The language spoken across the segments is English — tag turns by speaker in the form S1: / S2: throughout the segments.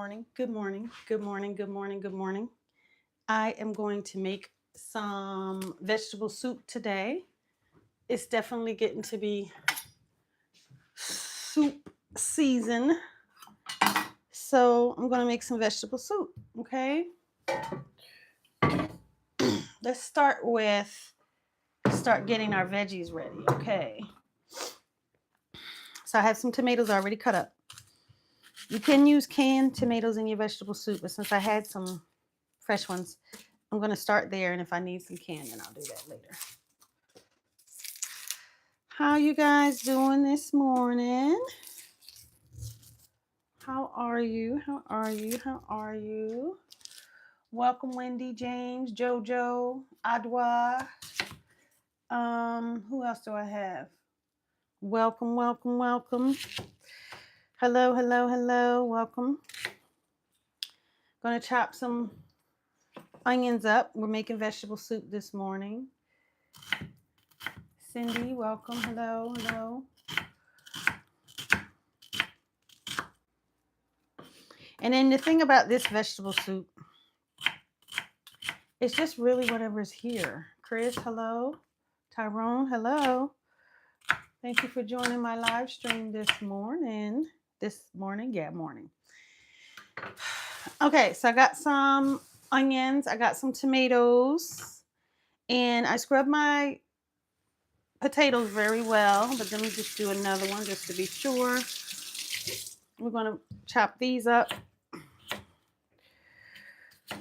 S1: morning, good morning, good morning, good morning, good morning. I am going to make some vegetable soup today. It's definitely getting to be soup season. So I'm going to make some vegetable soup, okay? Let's start getting our veggies ready, okay? So I have some tomatoes already cut up. You can use canned tomatoes in your vegetable soup, but since I had some fresh ones, I'm going to start there, and if I need some canned, then I'll do that later. How you guys doing this morning? How are you? How are you? How are you? Welcome, Wendy, James, Jojo, Adwa. Who else do I have? Welcome, welcome, welcome. Hello, hello, hello. Welcome. Gonna chop some onions up. We're making vegetable soup this morning. Cindy, welcome. Hello, hello. And then the thing about this vegetable soup, it's just really whatever's here. Chris, hello. Tyrone, hello. Thank you for joining my live stream this morning. Morning. Okay, so I got some onions. I got some tomatoes. And I scrubbed my potatoes very well. But let me just do another one just to be sure. We're going to chop these up.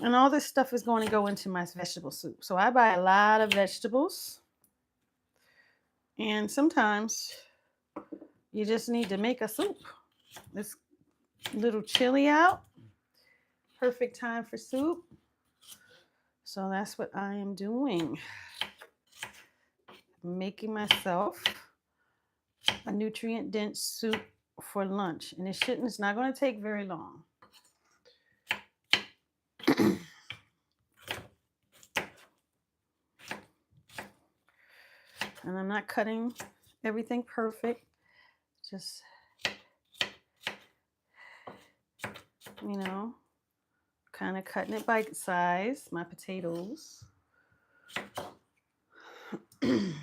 S1: And all this stuff is going to go into my vegetable soup. So I buy a lot of vegetables. And sometimes you just need to make a soup. It's a little chilly out. Perfect time for soup. So that's what I am doing. Making myself a nutrient-dense soup for lunch. And it's not going to take very long. And I'm not cutting everything perfect. Just, kind of cutting it bite size, my potatoes. If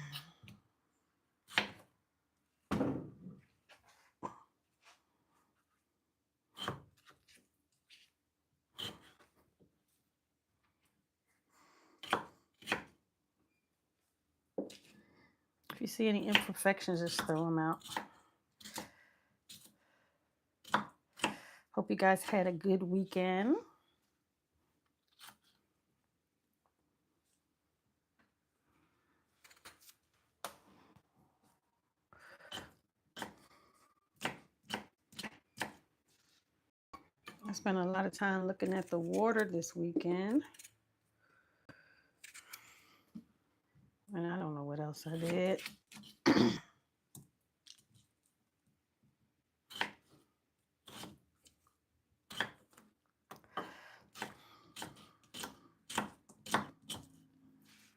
S1: you see any imperfections, just throw them out. Hope you guys had a good weekend. I spent a lot of time looking at the water this weekend. And I don't know what else I did.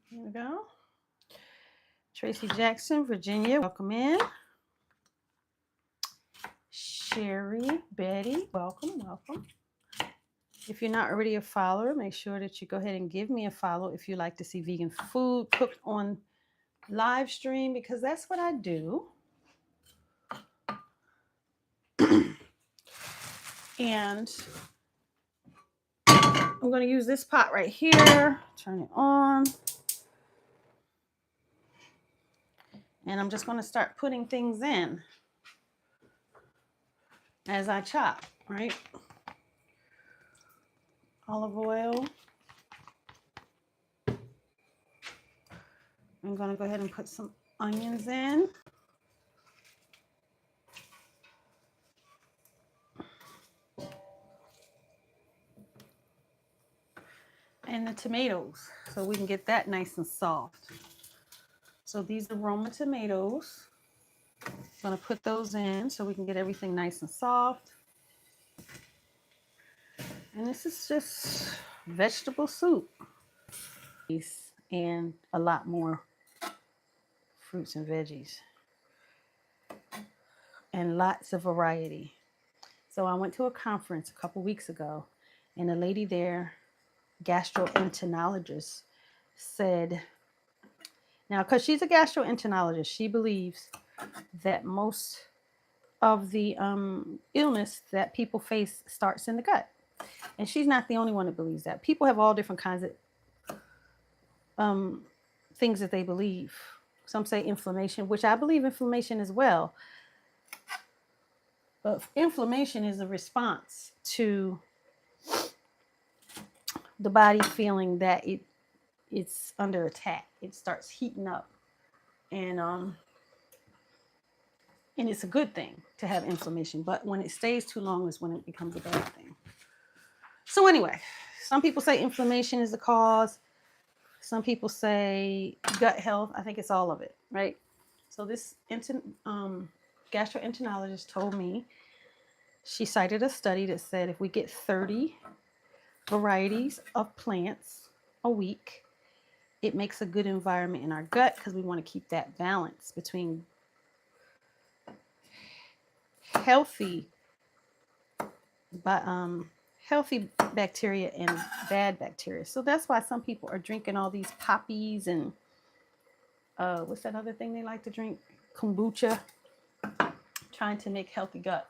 S1: Here we go. Tracy Jackson, Virginia, welcome in. Sherry, Betty, welcome, welcome. If you're not already a follower, make sure that you go ahead and give me a follow if you like to see vegan food cooked on live stream, because that's what I do. And I'm going to use this pot right here. Turn it on. And I'm just going to start putting things in as I chop, right? Olive oil. I'm going to go ahead and put some onions in. And the tomatoes, so we can get that nice and soft. So these are Roma tomatoes. I'm going to put those in so we can get everything nice and soft. And this is just vegetable soup. And a lot more fruits and veggies. And lots of variety. So I went to a conference a couple weeks ago, and a lady there, gastroenterologist, said, now, because she's a gastroenterologist, she believes that most of the illness that people face starts in the gut. And she's not the only one that believes that. People have all different kinds of things that they believe. Some say inflammation, which I believe inflammation as well. But inflammation is a response to the body feeling that it's under attack. It starts heating up. And it's a good thing to have inflammation. But when it stays too long is when it becomes a bad thing. So anyway, some people say inflammation is the cause. Some people say gut health. I think it's all of it, right? So this gastroenterologist told me, she cited a study that said if we get 30 varieties of plants a week, it makes a good environment in our gut because we want to keep that balance between healthy bacteria and bad bacteria. So that's why some people are drinking all these poppies and what's that other thing they like to drink? Kombucha, trying to make healthy gut.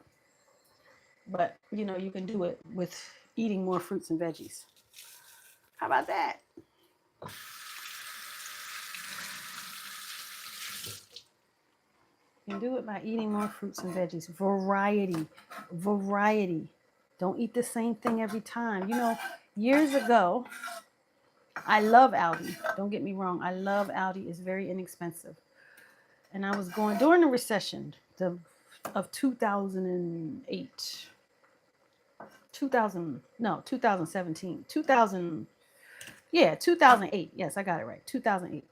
S1: But you know, you can do it with eating more fruits and veggies. How about that? You can do it by eating more fruits and veggies. Variety. Don't eat the same thing every time. You know, years ago, I love Aldi. Don't get me wrong. I love Aldi. It's very inexpensive. And I was going during the recession of 2008. 2017. 2008. Yes, I got it right. 2008.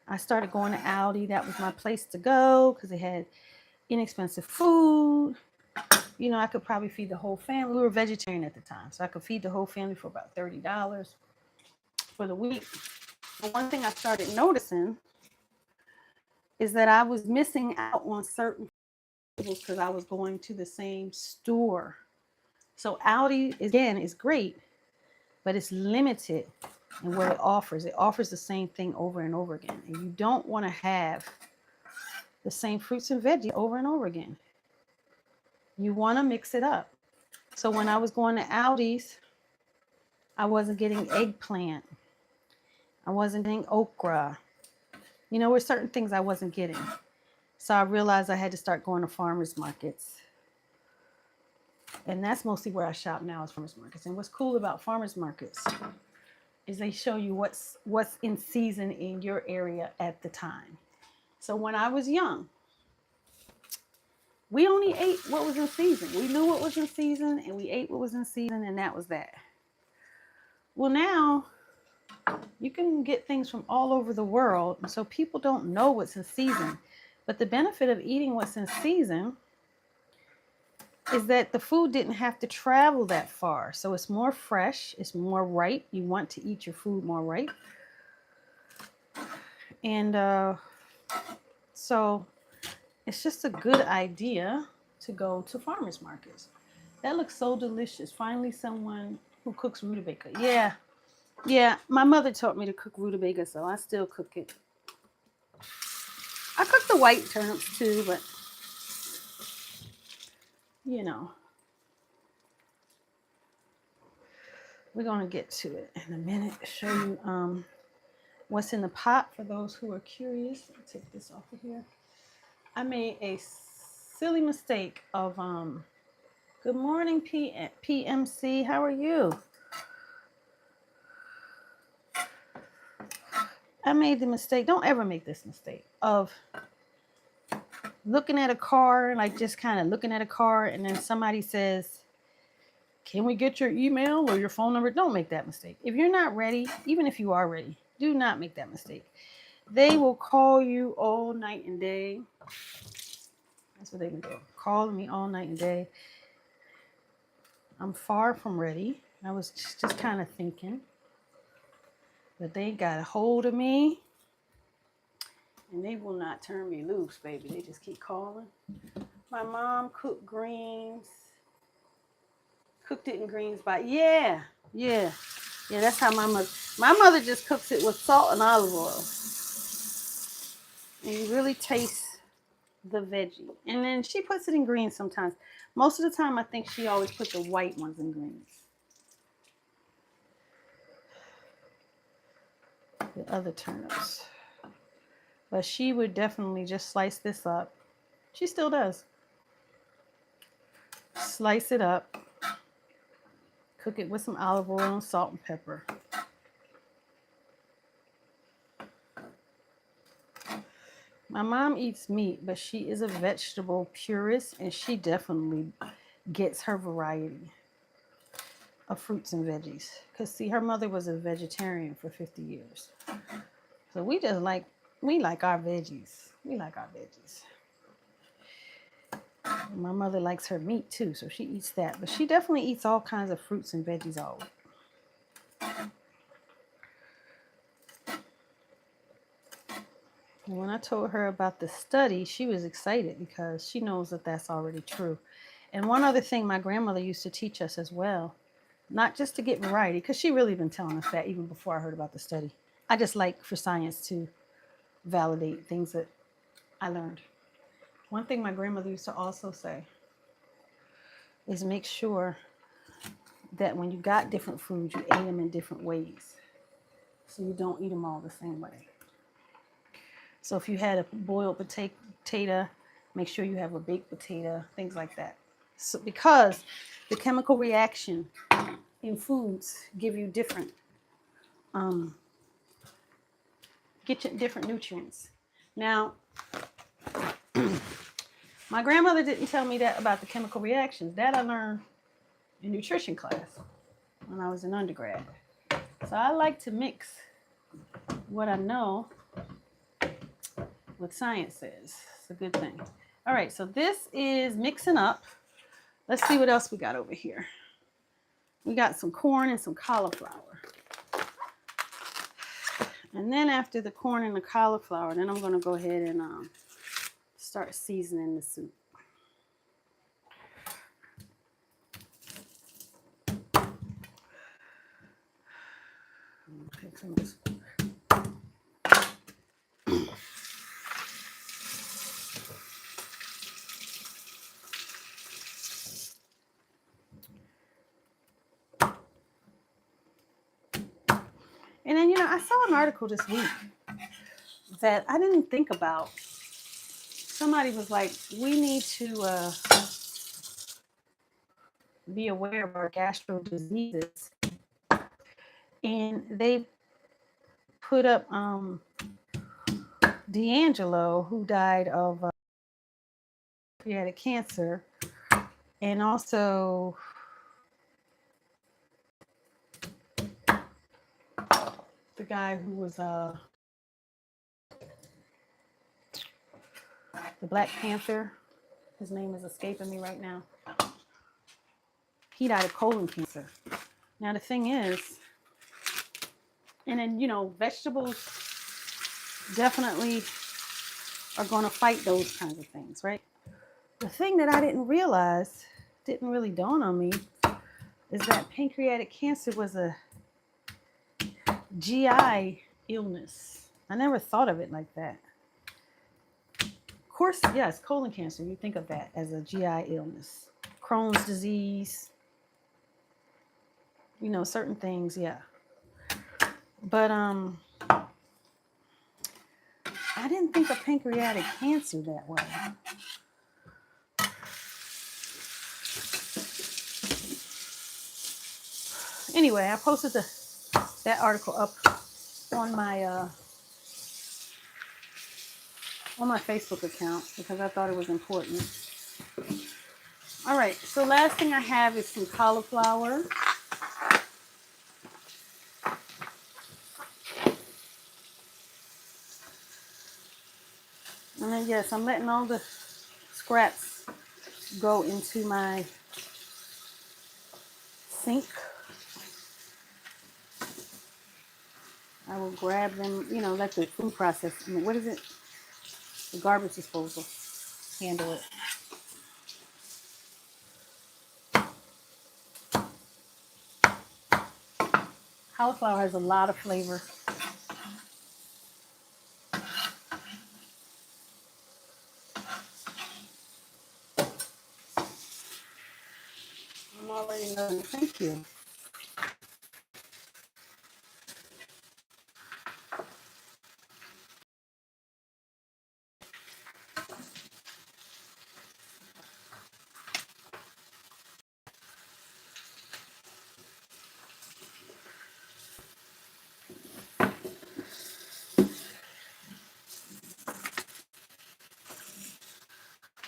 S1: I started going to Aldi. That was my place to go because they had inexpensive food. You know, I could probably feed the whole family. We were vegetarian at the time, so I could feed the whole family for about $30 for the week. But one thing I started noticing is that I was missing out on certain vegetables because I was going to the same store. So Aldi, again, is great, but it's limited in what it offers. It offers the same thing over and over again. And you don't want to have the same fruits and veggies over and over again. You want to mix it up. So when I was going to Aldi's, I wasn't getting eggplant. I wasn't getting okra. You know, there were certain things I wasn't getting. So I realized I had to start going to farmers markets. And that's mostly where I shop now, is farmers markets. And what's cool about farmers markets is they show you what's in season in your area at the time. So when I was young, we only ate what was in season. We knew what was in season and we ate what was in season, and that was that. Well, now you can get things from all over the world, so people don't know what's in season. But the benefit of eating what's in season is that the food didn't have to travel that far. So it's more fresh, it's more ripe. You want to eat your food more ripe. And so it's just a good idea to go to farmers markets. That looks so delicious. Finally, someone who cooks rutabaga. Yeah, my mother taught me to cook rutabaga, so I still cook it. I cook the white turnips too, but you know, we're going to get to it in a minute. Show you what's in the pot for those who are curious. Let me take this off of here. I made a silly mistake of good morning, PMC. How are you? I made the mistake. Don't ever make this mistake of looking at a car, like just kind of looking at a car, and then somebody says, can we get your email or your phone number? Don't make that mistake. If you're not ready, even if you are ready, do not make that mistake. They will call you all night and day. That's what they've been doing. Calling me all night and day. I'm far from ready. I was just kind of thinking. But they got a hold of me. And they will not turn me loose, baby. They just keep calling. My mom cooked greens. Cooked it in greens by, yeah. Yeah, that's how my mother just cooks it with salt and olive oil. And you really taste the veggie. And then she puts it in greens sometimes. Most of the time, I think she always puts the white ones in greens. The other turnips. But she would definitely just slice this up. She still does. Slice it up. Cook it with some olive oil and salt and pepper. My mom eats meat, but she is a vegetable purist, and she definitely gets her variety of fruits and veggies. Because, see, her mother was a vegetarian for 50 years. So we like our veggies. We like our veggies. My mother likes her meat, too, so she eats that. But she definitely eats all kinds of fruits and veggies all week. And when I told her about the study, she was excited because she knows that that's already true. And one other thing my grandmother used to teach us as well, not just to get variety, because she really been telling us that even before I heard about the study. I just like for science to validate things that I learned. One thing my grandmother used to also say is make sure that when you got different foods, you ate them in different ways. So you don't eat them all the same way. So if you had a boiled potato, make sure you have a baked potato, things like that. So because the chemical reaction in foods give you different different nutrients. Now, my grandmother didn't tell me that about the chemical reactions. That I learned in nutrition class when I was an undergrad. So I like to mix what I know with science says. It's a good thing. All right, so this is mixing up. Let's see what else we got over here. We got some corn and some cauliflower. And then after the corn and the cauliflower, then I'm going to go ahead and start seasoning the soup. Okay, some of this. And then, I saw an article this week that I didn't think about. Somebody was like, we need to be aware of our gastro diseases. And they put up D'Angelo, who died of pancreatic cancer, and also the guy who was the Black Panther. His name is escaping me right now. He died of colon cancer. Now the thing is, and then vegetables definitely are going to fight those kinds of things, right? The thing that I didn't realize, didn't really dawn on me, is that pancreatic cancer was a GI illness. I never thought of it like that. Of course, yes, colon cancer, you think of that as a GI illness. Crohn's disease, certain things, yeah. But I didn't think of pancreatic cancer that way. Anyway, I posted that article up on my Facebook account because I thought it was important. All right, so last thing I have is some cauliflower. And then, yes, I'm letting all the scraps go into my sink. I will grab them, let the what is it? The garbage disposal handle it. Cauliflower has a lot of flavor. I'm already knowing. Thank you.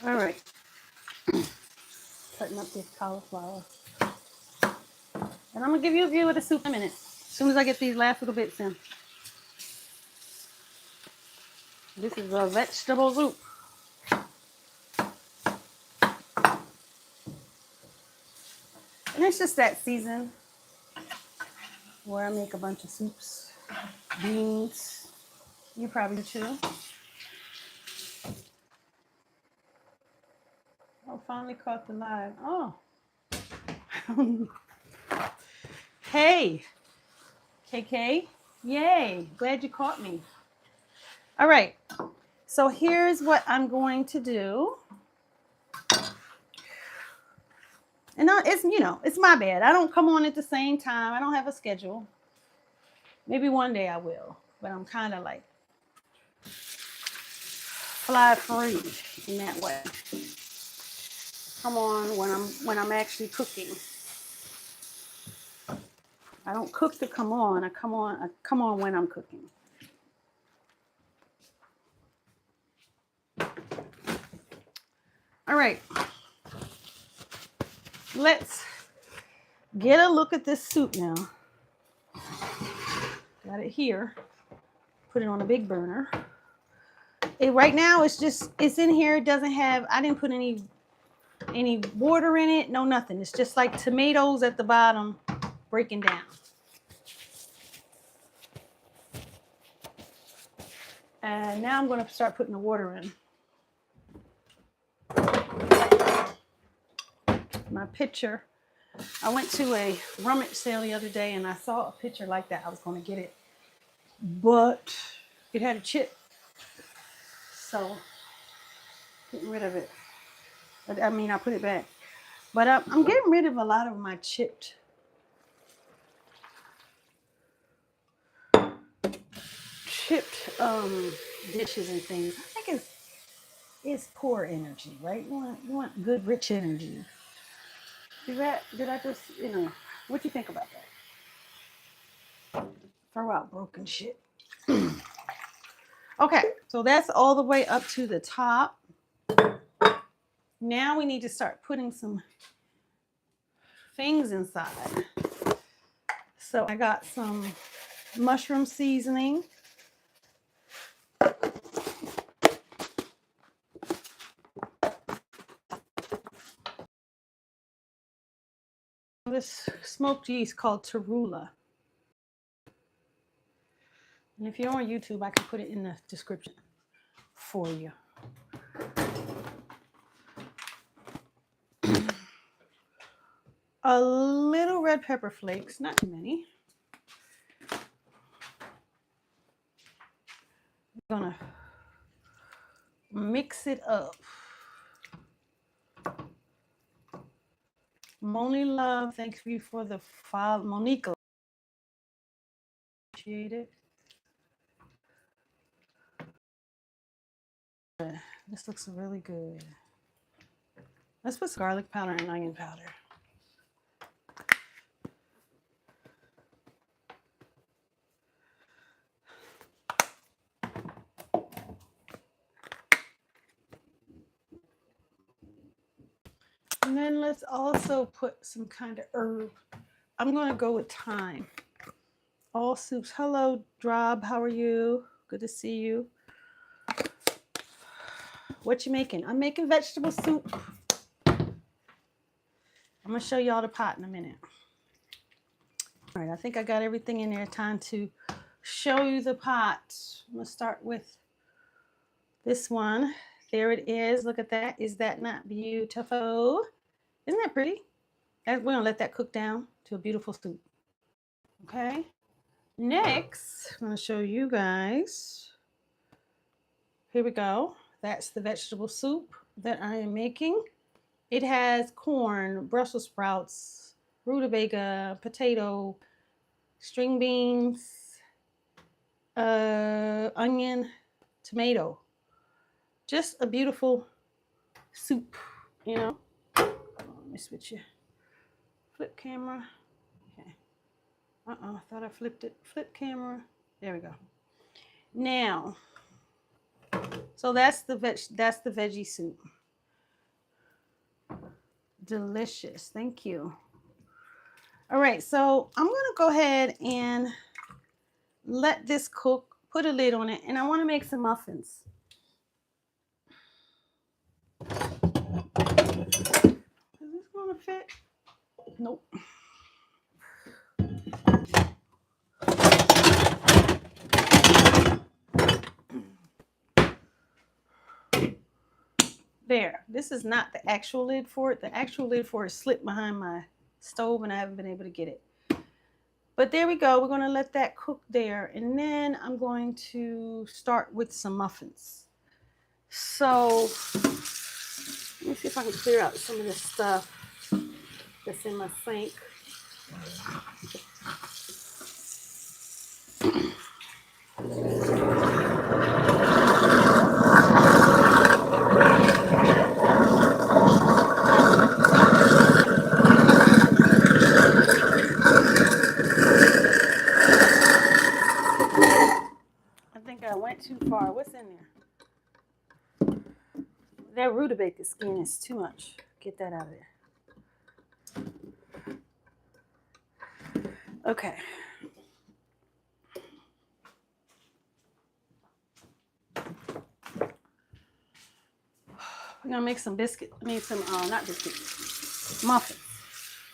S1: All right. Cutting up this cauliflower. And I'm going to give you a view of the soup in a minute. As soon as I get these last little bits in. This is a vegetable soup. And it's just that season where I make a bunch of soups. Beans. You probably do too. Oh, finally caught the live. Oh. Hey, KK. Yay. Glad you caught me. All right. So here's what I'm going to do. And it's, you know, it's my bad. I don't come on at the same time. I don't have a schedule. Maybe one day I will, but I'm kind of like fly free in that way. Come on when I'm actually cooking. I don't cook to come on. I come on when I'm cooking. All right. Let's get a look at this soup now. Got it here. Put it on a big burner. Right now it's in here. It doesn't have, I didn't put any water in it. No, nothing. It's just like tomatoes at the bottom breaking down. And now I'm going to start putting the water in. My pitcher. I went to a rummage sale the other day and I saw a pitcher like that. I was going to get it, but it had a chip, so getting rid of it. I mean, I put it back, but I'm getting rid of a lot of my chipped dishes and things. I think it's poor energy, right? You want good, rich energy. Did I just, what do you think about that? Throw out broken shit. Okay, so that's all the way up to the top. Now we need to start putting some things inside. So I got some mushroom seasoning. This smoked yeast called Tarula. And if you're on YouTube, I can put it in the description for you. A little red pepper flakes, not too many. I'm gonna mix it up. Moni Love, thank you for the follow. Monica, appreciate it. This looks really good. Let's put garlic powder and onion powder. And then let's also put some kind of herb. I'm going to go with thyme. All soups. Hello, Drob. How are you? Good to see you. What you making? I'm making vegetable soup. I'm going to show y'all the pot in a minute. All right, I think I got everything in there. Time to show you the pot. I'm going to start with this one. There it is. Look at that. Is that not beautiful? Isn't that pretty? We're going to let that cook down to a beautiful soup. Okay. Next, I'm going to show you guys. Here we go. That's the vegetable soup that I am making. It has corn, Brussels sprouts, rutabaga, potato, string beans, onion, tomato. Just a beautiful soup, you know. Let me switch your flip camera. Okay. I thought I flipped it. Flip camera. There we go. Now, so that's the veggie soup. Delicious. Thank you. All right, so I'm gonna go ahead and let this cook, put a lid on it, and I want to make some muffins. Is this gonna fit? Nope. There. This is not the actual lid for it. The actual lid for it slipped behind my stove and I haven't been able to get it. But there we go. We're going to let that cook there. And then I'm going to start with some muffins. So let me see if I can clear out some of this stuff that's in my sink. I think I went too far. What's in there? That rutabaga skin is too much. Get that out of there. Okay. We're gonna make some biscuit. I mean some not biscuits, muffins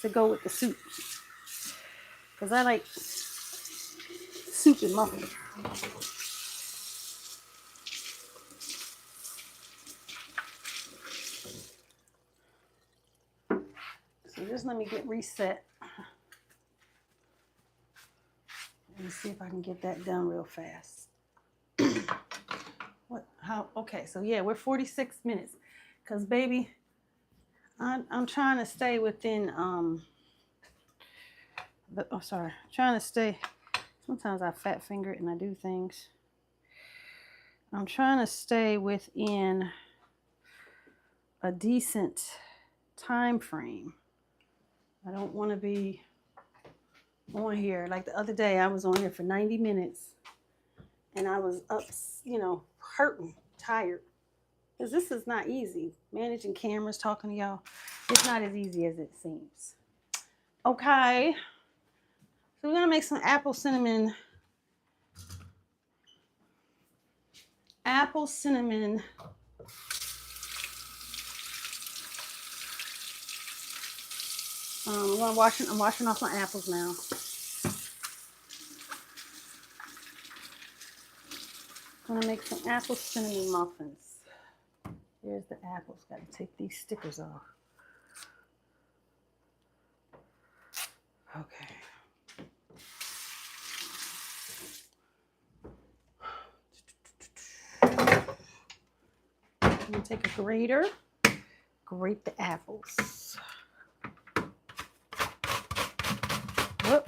S1: to go with the soup. Cause I like soup and muffins. So just let me get reset. Let me see if I can get that done real fast. What? How? Okay. So yeah, we're 46 minutes. Cause baby, I'm trying to stay within trying to stay. Sometimes I fat finger it and I do things. I'm trying to stay within a decent time frame. I don't want to be on here like the other day. I was on here for 90 minutes and I was up, hurting, tired. Because this is not easy. Managing cameras, talking to y'all, it's not as easy as it seems. Okay. So we're going to make some apple cinnamon I'm washing off my apples now. I'm gonna make some apple cinnamon muffins. Here's the apples. Got to take these stickers off. Okay. I'm gonna take a grater, grate the apples. Whoop.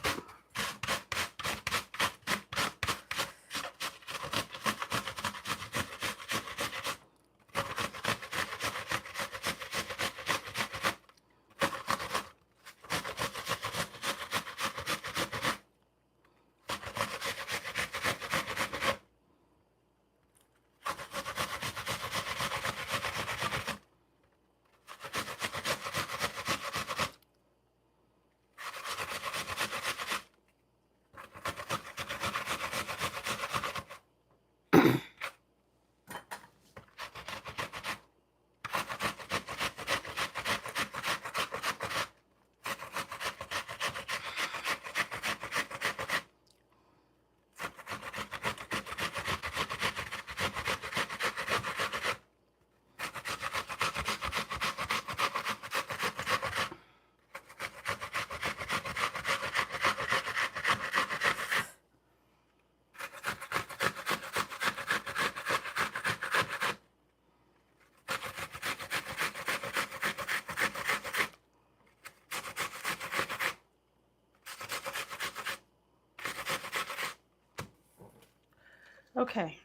S1: Okay,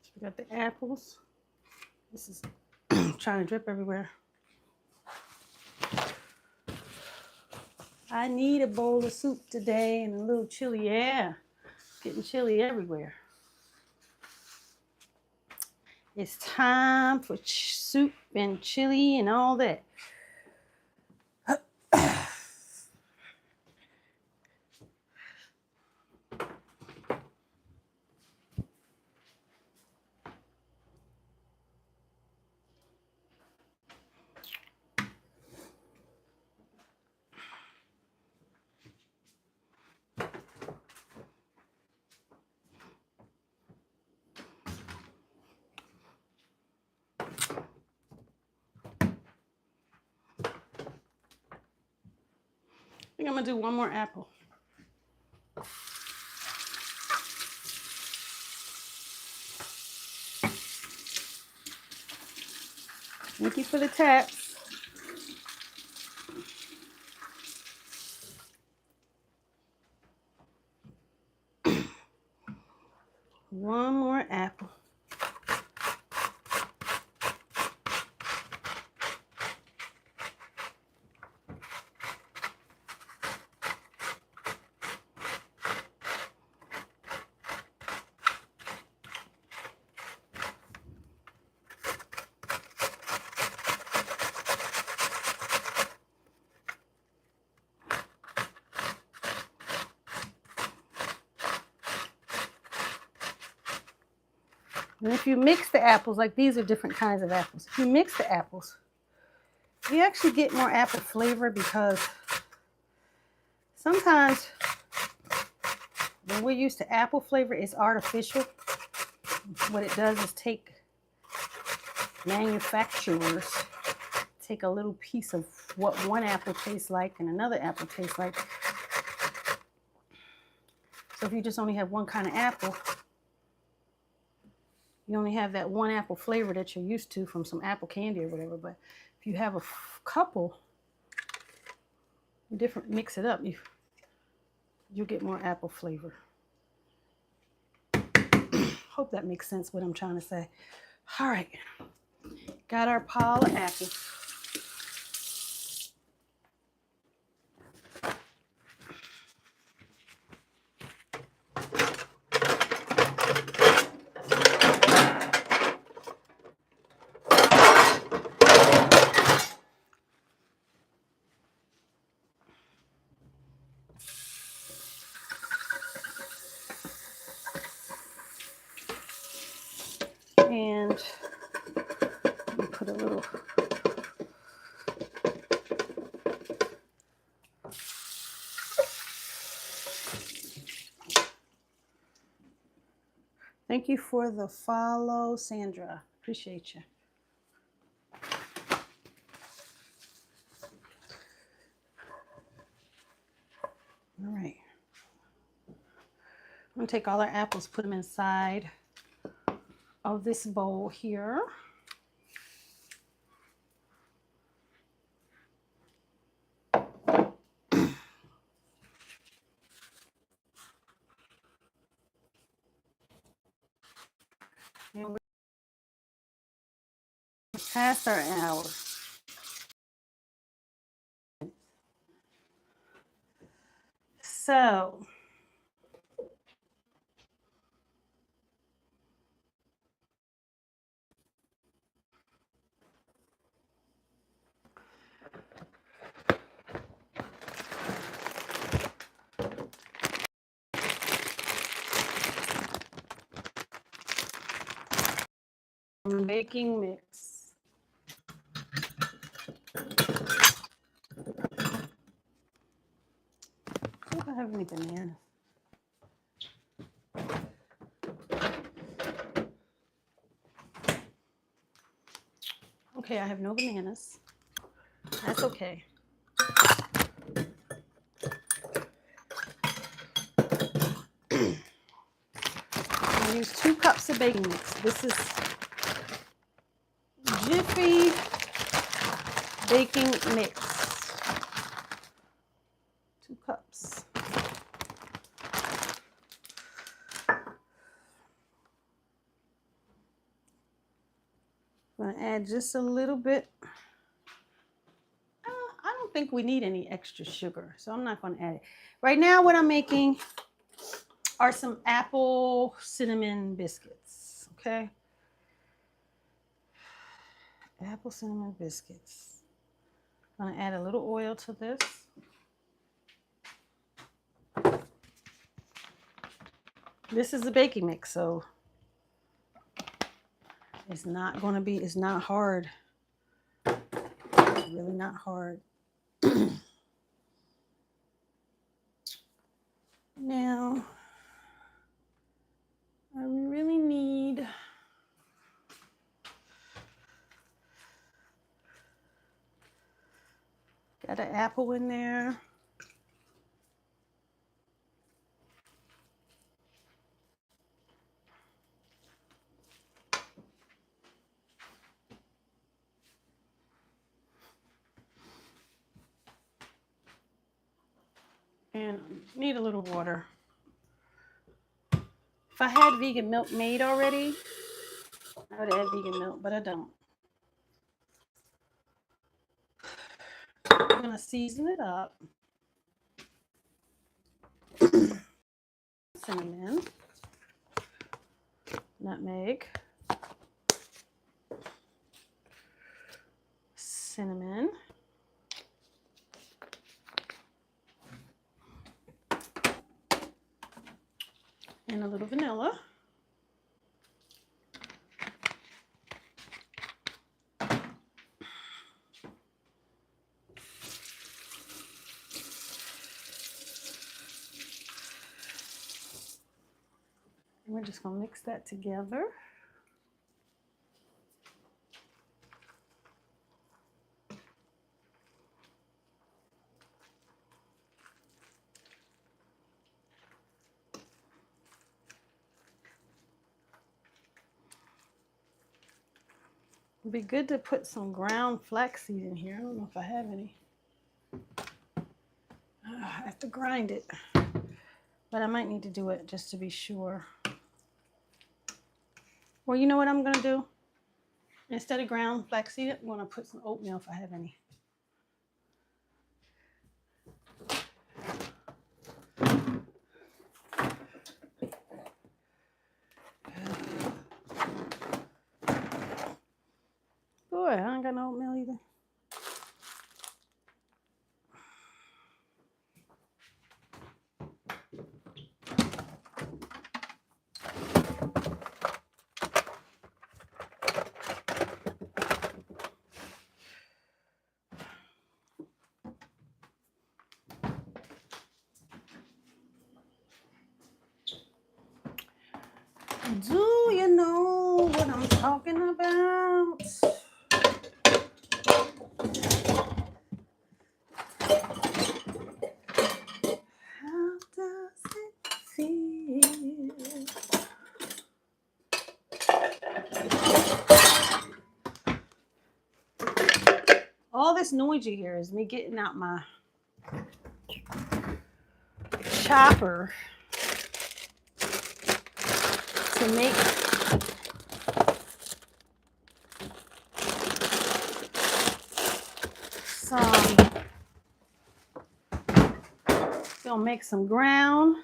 S1: so we got the apples. This is trying to drip everywhere. I need a bowl of soup today and a little chili. Yeah, getting chili everywhere. It's time for soup and chili and all that. I think I'm gonna do one more apple. Thank you for the taps. One more apple. And if you mix the apples, like these are different kinds of apples. If you mix the apples, you actually get more apple flavor because sometimes when we're used to apple flavor, it's artificial. What it does is manufacturers take a little piece of what one apple tastes like and another apple tastes like. So if you just only have one kind of apple, you only have that one apple flavor that you're used to from some apple candy or whatever. But if you have a couple, different, mix it up, you'll get more apple flavor. Hope that makes sense what I'm trying to say. All right, got our pile of apples. And put a little thank you for the follow, Sandra. Appreciate you. All right. I'm gonna take all our apples, put them inside of this bowl here. And we're past our hour. So making mix. See if I have any bananas. Okay, I have no bananas. That's okay. I use 2 cups of baking mix. This is Jiffy baking mix. 2 cups. add just a little bit. I don't think we need any extra sugar, so I'm not going to add it. Right now, what I'm making are some apple cinnamon biscuits, okay? Apple cinnamon biscuits. I'm going to add a little oil to this. This is a baking mix, so it's not going to be, it's not hard. It's really not hard. Now, I really need got an apple in there. And need a little water. If I had vegan milk made already, I would add vegan milk, but I don't. I'm gonna season it up. Cinnamon, nutmeg, cinnamon, and a little vanilla. And we're just going to mix that together. It'd be good to put some ground flaxseed in here. I don't know if I have any. I have to grind it, but I might need to do it just to be sure. Well, you know what I'm going to do? Instead of ground flaxseed, I'm going to put some oatmeal if I have any. Boy, I ain't got no oatmeal either. Do you know what I'm talking about? How does it feel? All this noise you hear is me getting out my chopper to make gonna make some ground,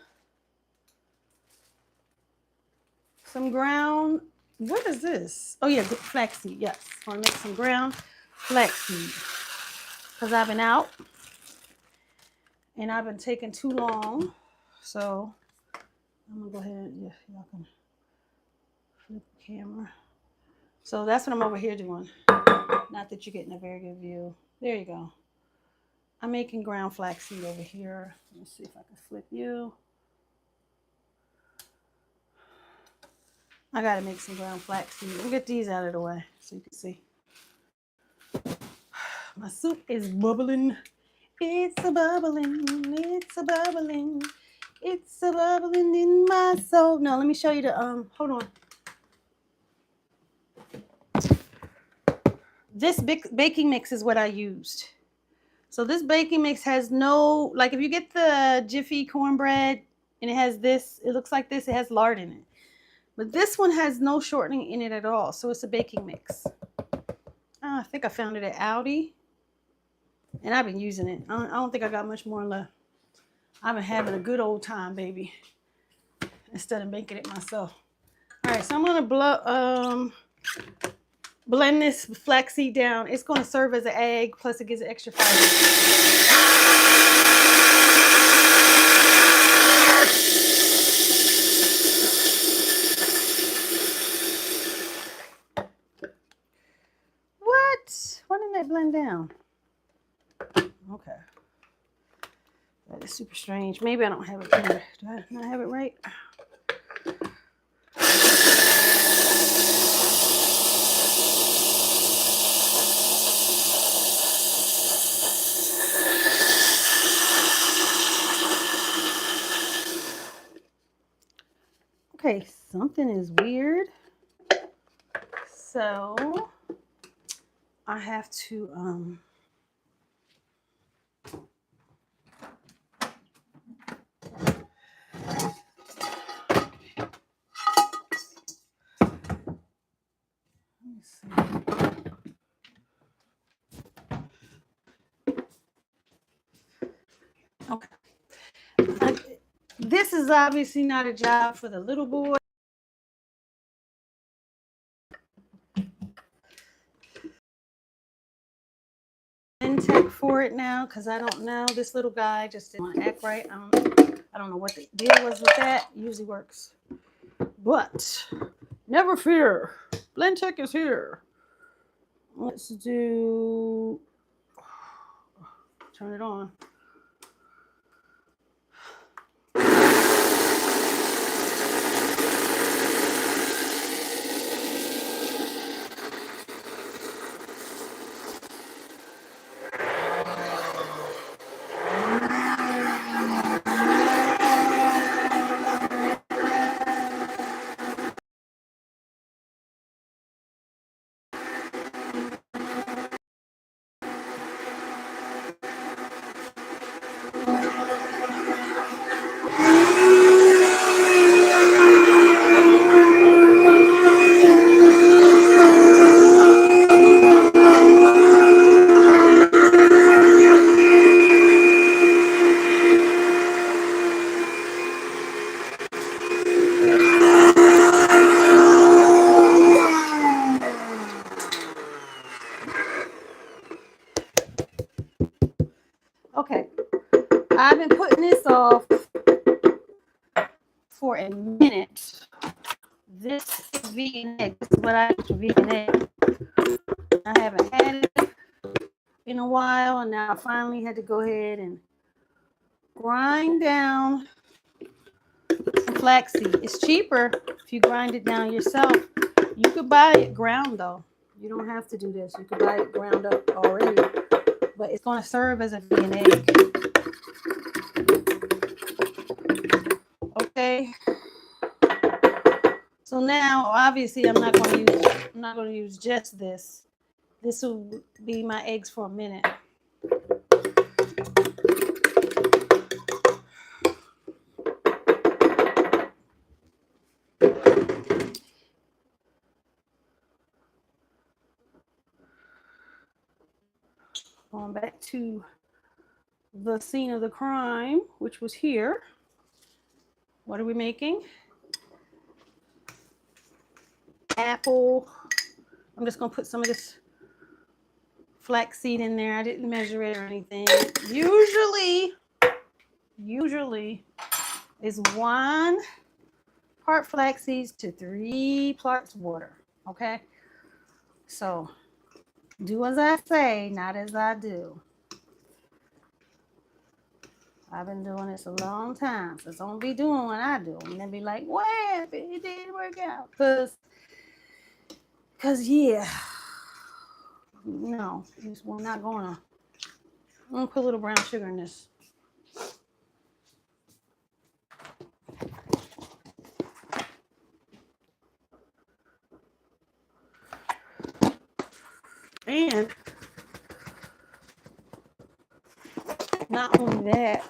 S1: what is this? Oh yeah, flaxseed, yes. I wanna make some ground flaxseed because I've been out and I've been taking too long. So I'm gonna go ahead and, yeah, y'all can flip the camera. So that's what I'm over here doing. Not that you're getting a very good view. There you go. I'm making ground flaxseed over here. Let me see if I can flip you. I gotta make some ground flaxseed. We'll get these out of the way so you can see. My soup is bubbling. It's a bubbling. It's a bubbling. It's a bubbling in my soul. Now let me show you the hold on. This baking mix is what I used. So this baking mix has no, like if you get the Jiffy cornbread and it has this, it looks like this, it has lard in it. But this one has no shortening in it at all. So it's a baking mix. I think I found it at Aldi. And I've been using it. I don't think I got much more left. I've been having a good old time, baby. Instead of making it myself. All right, so I'm gonna blend this flaxseed down. It's gonna serve as an egg, plus it gives it extra fiber. What? Why didn't that blend down? Okay. That is super strange. Maybe I don't have it here. Do I not have it right? Okay, something is weird. So I have to let me see. Okay. This is obviously not a job for the little boy. Tech for it now because I don't know. This little guy just didn't act right. I don't know what the deal was with that. Usually works. But never fear. Blendtec is here. Let's do, turn it on. Okay, I've been putting this off for a minute. This is vegan egg. This is what I use for vegan egg. I haven't had it in a while, and now I finally had to go ahead and grind down some flaxseed. It's cheaper if you grind it down yourself. You could buy it ground though. You don't have to do this. You could buy it ground up already, but it's going to serve as a vegan egg. Okay. So now, obviously, I'm not going to use just this. This will be my eggs for a minute. Going back to the scene of the crime, which was here. What are we making? Apple. I'm just going to put some of this flaxseed in there. I didn't measure it or anything. Usually is 1 part flaxseed to 3 parts water. Okay? So do as I say, not as I do. I've been doing this a long time, so don't be doing what I do. And then be like, what happened? It didn't work out. Because yeah. No, we're not going to. I'm going to put a little brown sugar in this. And not only that,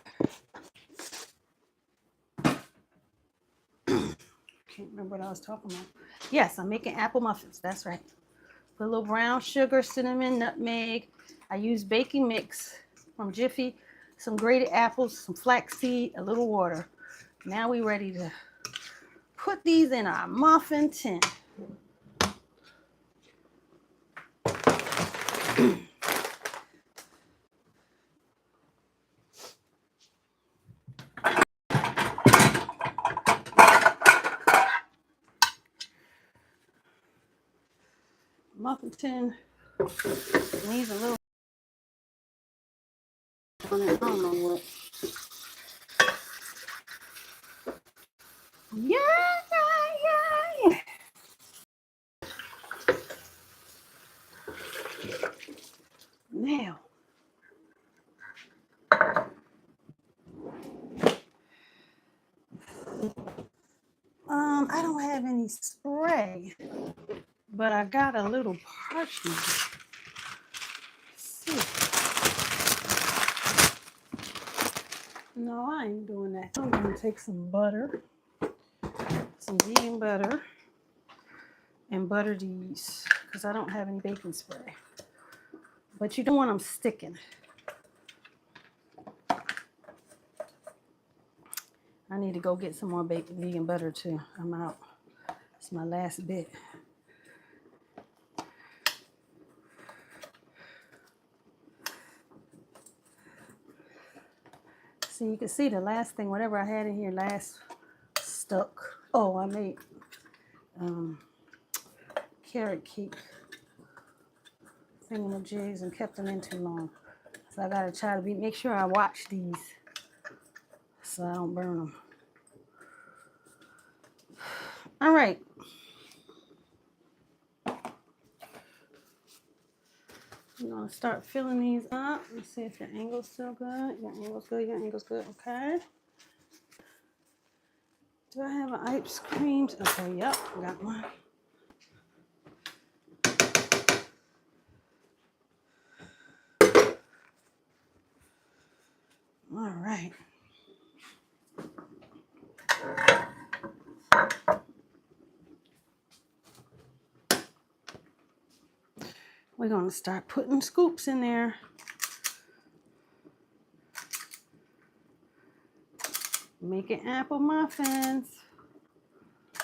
S1: can't remember what I was talking about. Yes, I'm making apple muffins. That's right. Put a little brown sugar, cinnamon, nutmeg. I use baking mix from Jiffy, some grated apples, some flaxseed, a little water. Now we're ready to put these in our muffin tin. Muffin tin needs a little, I don't know what. Yeah. Now, I don't have any spray, but I got a little parchment. Let's see. No, I ain't doing that. I'm gonna take some butter, some vegan butter, and butter these because I don't have any baking spray. But you don't want them sticking. I need to go get some more vegan butter too. I'm out. It's my last bit. So you can see the last thing, whatever I had in here last stuck. Oh, I made carrot cake thingamajigs and kept them in too long. So I gotta try to make sure I watch these so I don't burn them. All right. I'm gonna start filling these up. Let's see if your angle's still good. Your angle's good, your angle's good, okay. Do I have an ice cream? Okay, yep, got one. All right. We're gonna start putting scoops in there. Making apple muffins.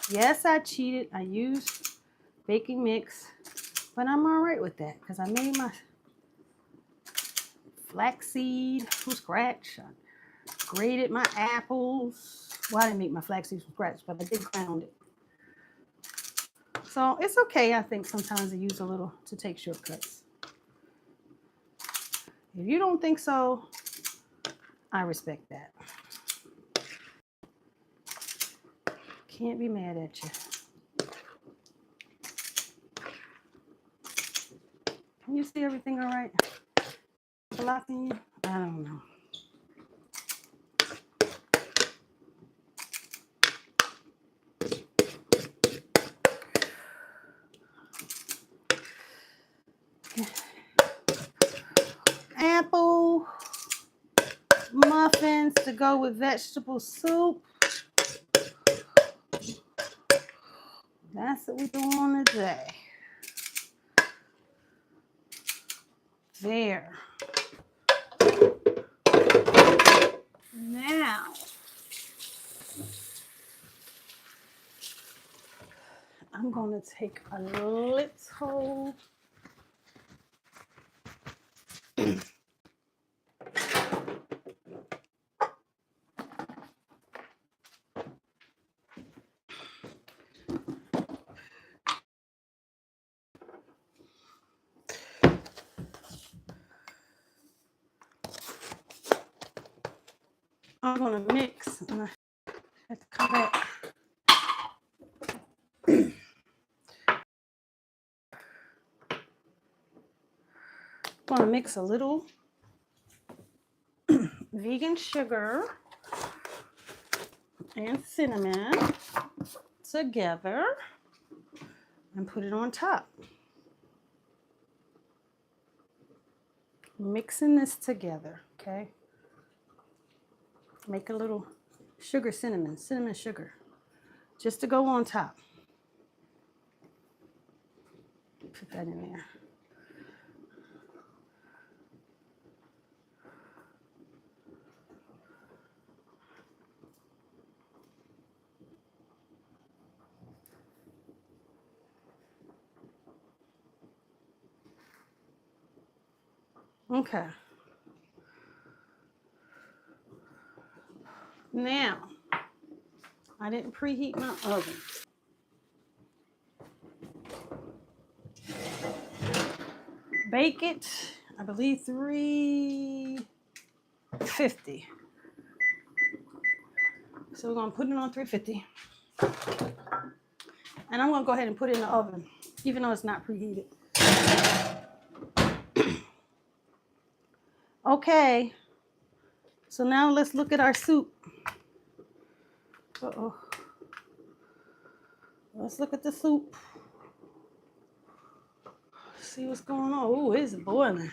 S1: Yes, I cheated. I used baking mix, but I'm all right with that because I made my flaxseed from scratch. I grated my apples. Well, I didn't make my flaxseed from scratch, but I did ground it. So it's okay, I think, sometimes to use a little to take shortcuts. If you don't think so, I respect that. Can't be mad at you. Can you see everything all right? A lot in you? I don't know. Apple muffins to go with vegetable soup. That's what we're doing today. There. Now, I'm going to take a little I'm going to mix, and I have to come back. I'm going to mix a little vegan sugar and cinnamon together and put it on top. Mixing this together, okay? Make a little sugar, cinnamon sugar, just to go on top. Put that in there. Okay. Now, I didn't preheat my oven. Bake it, I believe 350. So we're gonna put it on 350. And I'm gonna go ahead and put it in the oven, even though it's not preheated. Okay, so now let's look at our soup. Uh-oh. Let's look at the soup. See what's going on. Ooh, it's boiling.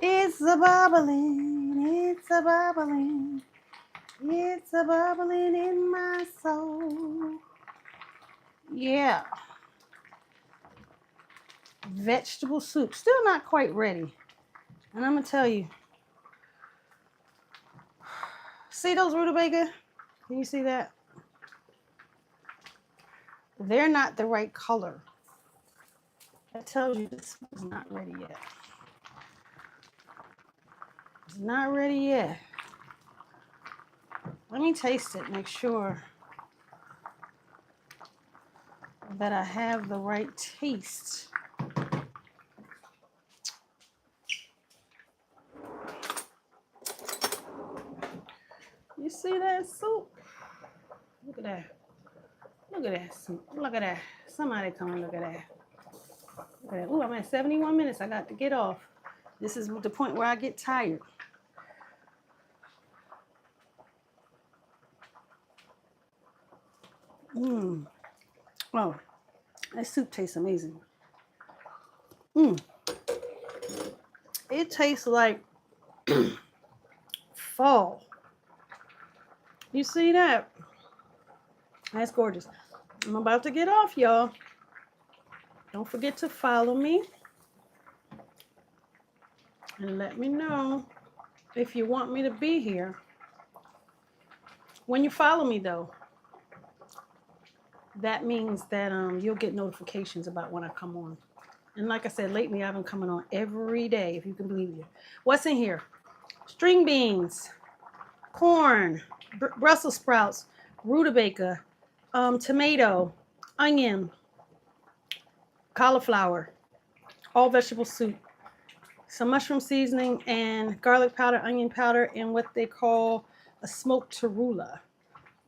S1: It's a bubbling, it's a bubbling, it's a bubbling in my soul. Yeah. Vegetable soup, still not quite ready. And I'm gonna tell you, see those rutabaga? Can you see that? They're not the right color. That tells you this is not ready yet. It's not ready yet. Let me taste it, make sure that I have the right taste. You see that soup? Look at that. Look at that soup. Look at that. Somebody come and look at that. Look at that. Ooh, I'm at 71 minutes. I got to get off. This is the point where I get tired. Mmm. Oh, that soup tastes amazing. Mmm. It tastes like fall. You see that? That's gorgeous. I'm about to get off, y'all. Don't forget to follow me. And let me know if you want me to be here. When you follow me, though, that means that you'll get notifications about when I come on. And like I said, lately I've been coming on every day, if you can believe it. What's in here? String beans, corn, Brussels sprouts, rutabaga, tomato, onion, cauliflower, all vegetable soup, some mushroom seasoning, and garlic powder, onion powder, and what they call a smoked torula,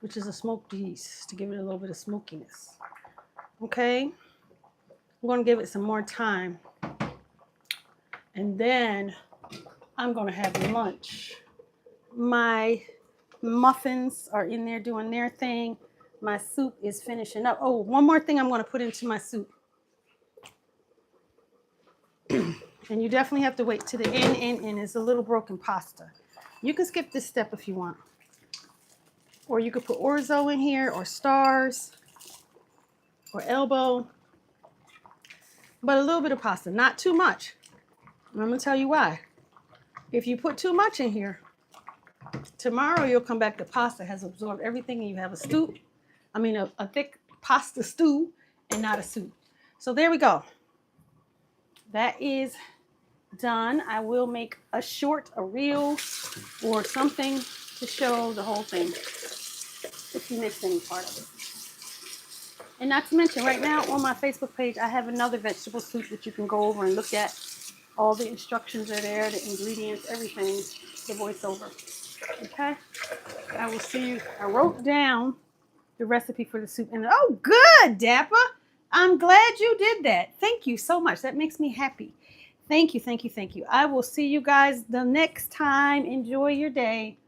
S1: which is a smoked yeast to give it a little bit of smokiness. Okay, I'm going to give it some more time, and then I'm going to have lunch. My muffins are in there doing their thing. My soup is finishing up. Oh, one more thing I'm going to put into my soup. And you definitely have to wait to the end. It's a little broken pasta. You can skip this step if you want. Or you could put orzo in here, or stars, or elbow. But a little bit of pasta, not too much. And I'm going to tell you why. If you put too much in here, tomorrow you'll come back, the pasta has absorbed everything, and you have a stew. A thick pasta stew and not a soup. So there we go. That is done. I will make a reel, or something to show the whole thing if you missed any part of it. And not to mention, right now on my Facebook page, I have another vegetable soup that you can go over and look at. All the instructions are there, the ingredients, everything, the voiceover. Okay? I will see you. I wrote down the recipe for the soup. And oh, good, Dapper. I'm glad you did that. Thank you so much. That makes me happy. Thank you, thank you, thank you. I will see you guys the next time. Enjoy your day.